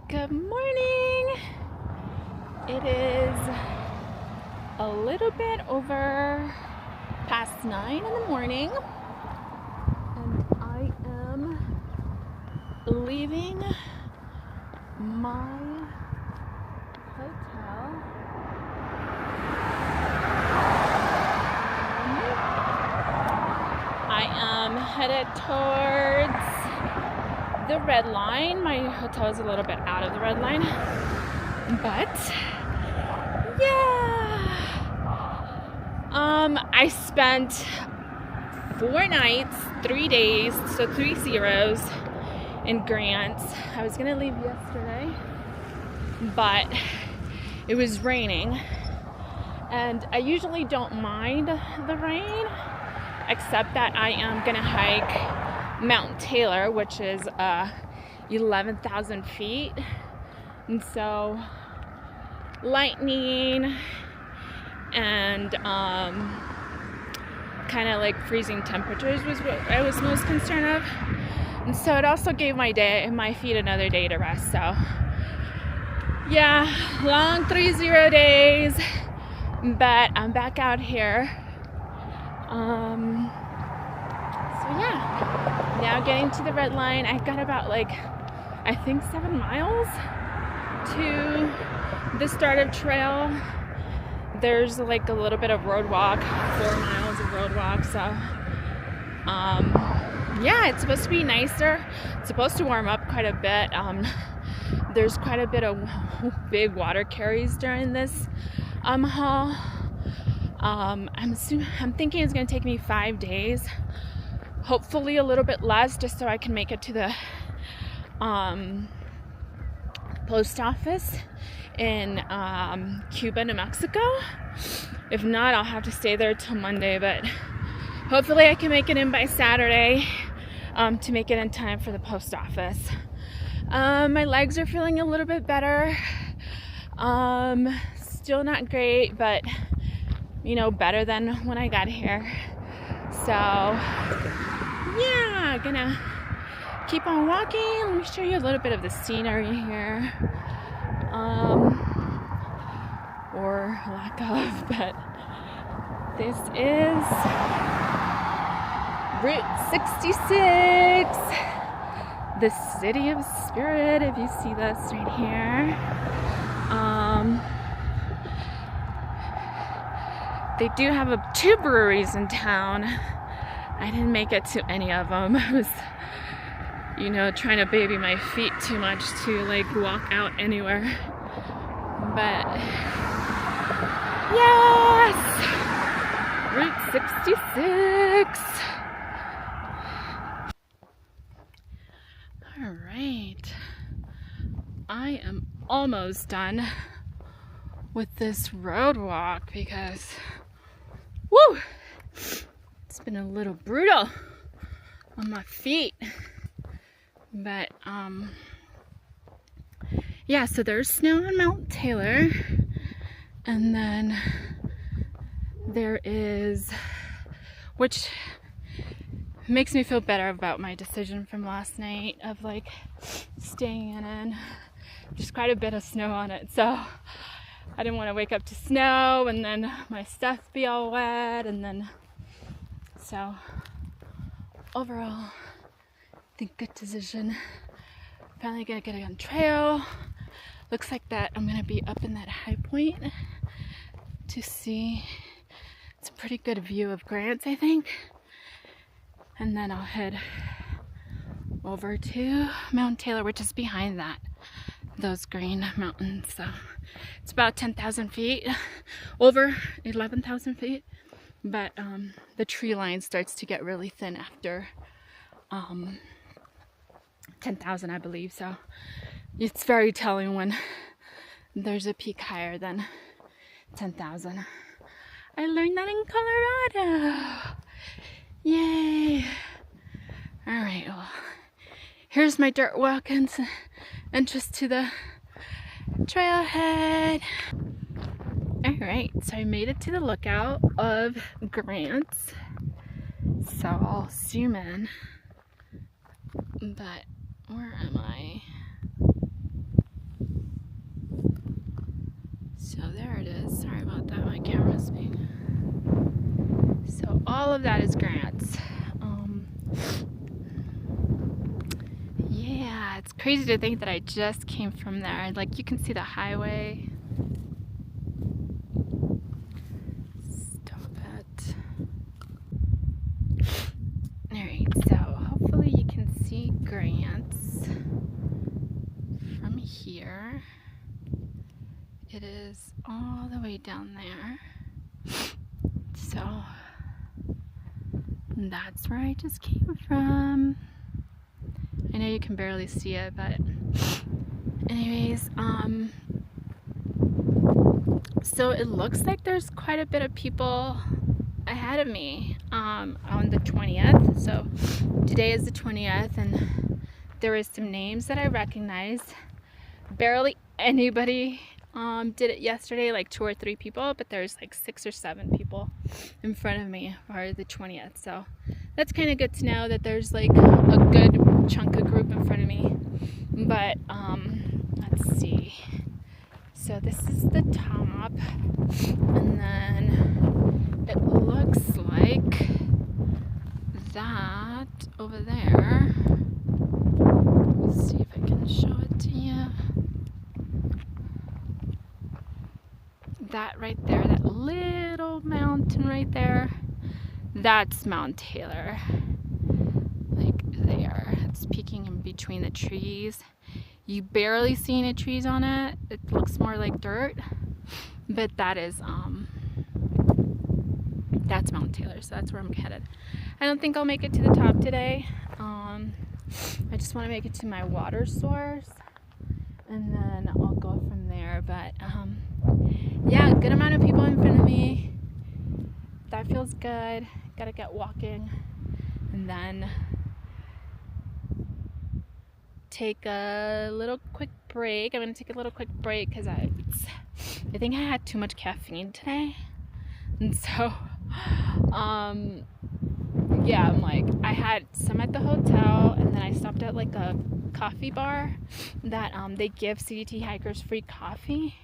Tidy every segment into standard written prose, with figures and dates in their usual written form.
Good morning. It is a little bit over past 9 in the morning, and I am leaving my hotel. I am headed towards the red line. My hotel is a little bit out of the red line, but yeah. I spent 4 nights, 3 days, so 3 zeros in Grant. I was gonna leave yesterday, but it was raining, and I usually don't mind the rain, except that I am gonna hike Mount Taylor, which is 11,000 feet, and so lightning and kind of like freezing temperatures was what I was most concerned of, and so it also gave my feet another day to rest. So yeah, long 3-0 days, but I'm back out here. So yeah, now getting to the red line. I've got about I think 7 miles to the start of trail. There's a little bit of road walk, 4 miles of road walk. So yeah, it's supposed to be nicer. It's supposed to warm up quite a bit. There's quite a bit of big water carries during this haul. I'm thinking it's going to take me 5 days, hopefully a little bit less, just so I can make it to the post office in Cuba, New Mexico. If not, I'll have to stay there till Monday, but hopefully I can make it in by Saturday to make it in time for the post office. My legs are feeling a little bit better. Still not great, but better than when I got here. So yeah, gonna keep on walking. Let me show you a little bit of the scenery here, or lack of, but this is Route 66, the City of Spirit, if you see this right here. They do have 2 breweries in town. I didn't make it to any of them. I was, trying to baby my feet too much to walk out anywhere. But yes, Route 66. All right, I am almost done with this road walk because woo, it's been a little brutal on my feet. But yeah, so there's snow on Mount Taylor, and then there is, which makes me feel better about my decision from last night of staying in, just quite a bit of snow on it, so I didn't want to wake up to snow and then my stuff be all wet, and then so overall I think good decision. Finally gonna get it on trail. Looks like that I'm gonna be up in that high point to see. It's a pretty good view of Grants, I think, and then I'll head over to Mount Taylor, which is behind those green mountains. So it's about 10,000 feet, over 11,000 feet, but the tree line starts to get really thin after 10,000, I believe. So it's very telling when there's a peak higher than 10,000. I learned that in Colorado. Yay! All right, well, here's my dirt walk entrance to the trailhead. Alright, so I made it to the lookout of Grants. So I'll zoom in. But where am I? of that is Grants. Yeah, it's crazy to think that I just came from there. Like, you can see the highway. Stop it. Alright, so hopefully you can see Grants from here. It is all the way down there. So that's where I just came from. I know you can barely see it, but anyways, so it looks like there's quite a bit of people ahead of me on the 20th. So today is the 20th, and there is some names that I recognized. Barely anybody did it yesterday, like 2 or 3 people, but there's like 6 or 7 people in front of me for the 20th. So that's kind of good to know that there's like a good chunk of group in front of me. But let's see. So this is the top, and then it looks like that over there. Let's see if I can show it to you. That right there, that little mountain right there, that's Mount Taylor. Like there, it's peeking in between the trees. You barely see any trees on it. It looks more like dirt, but that is that's Mount Taylor, so that's where I'm headed. I don't think I'll make it to the top today. I just want to make it to my water source, and then I'll go from there. But yeah, good amount of people in front of me. That feels good. Gotta get walking, and then take a little quick break. I'm gonna take a little quick break because I think I had too much caffeine today, and so yeah, I'm like, I had some at the hotel, and then I stopped at like a coffee bar that they give CDT hikers free coffee,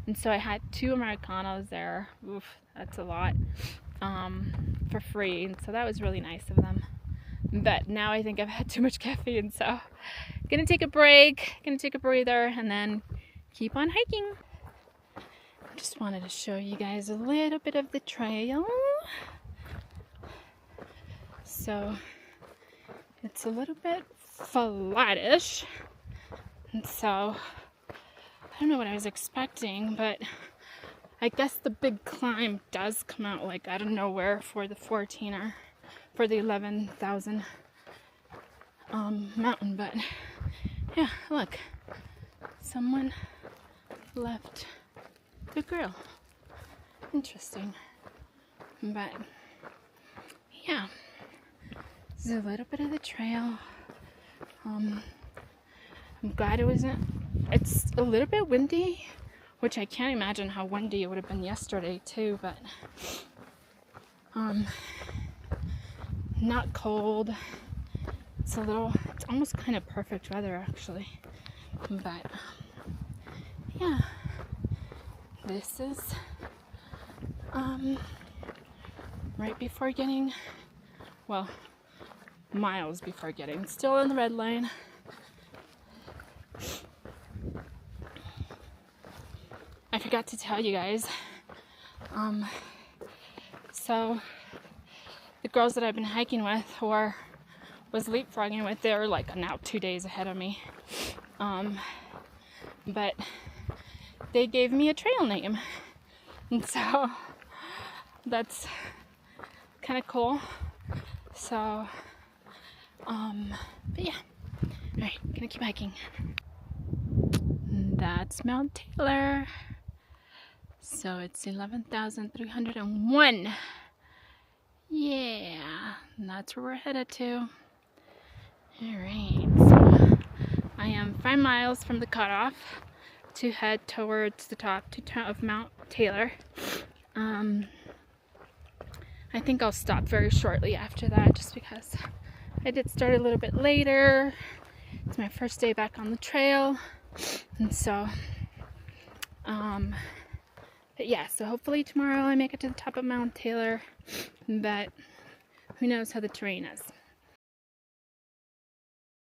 and so I had 2 Americanos there. Oof, that's a lot, for free, and so that was really nice of them. But now I think I've had too much caffeine, so gonna take a break, gonna take a breather, and then keep on hiking. Just wanted to show you guys a little bit of the trail. So it's a little bit flattish, and so I don't know what I was expecting, but I guess the big climb does come out like out of nowhere for the 14 or for the 11,000 mountain. But yeah, look, someone left the grill. Interesting. But yeah, this is a little bit of the trail. I'm glad it wasn't. It's a little bit windy, which I can't imagine how windy it would have been yesterday too, but not cold. It's almost kind of perfect weather actually. But yeah, this is right before getting, well, miles before getting, still in the red line. I forgot to tell you guys, so the girls that I've been hiking with or was leapfrogging with, they're like now 2 days ahead of me, but they gave me a trail name, and so that's kind of cool. So but yeah, alright, gonna keep hiking. That's Mount Taylor. So it's 11,301. Yeah, and that's where we're headed to. Alright, so I am 5 miles from the cutoff to head towards the top of Mount Taylor. I think I'll stop very shortly after that just because I did start a little bit later. It's my first day back on the trail, and so but yeah, so hopefully tomorrow I make it to the top of Mount Taylor. But who knows how the terrain is.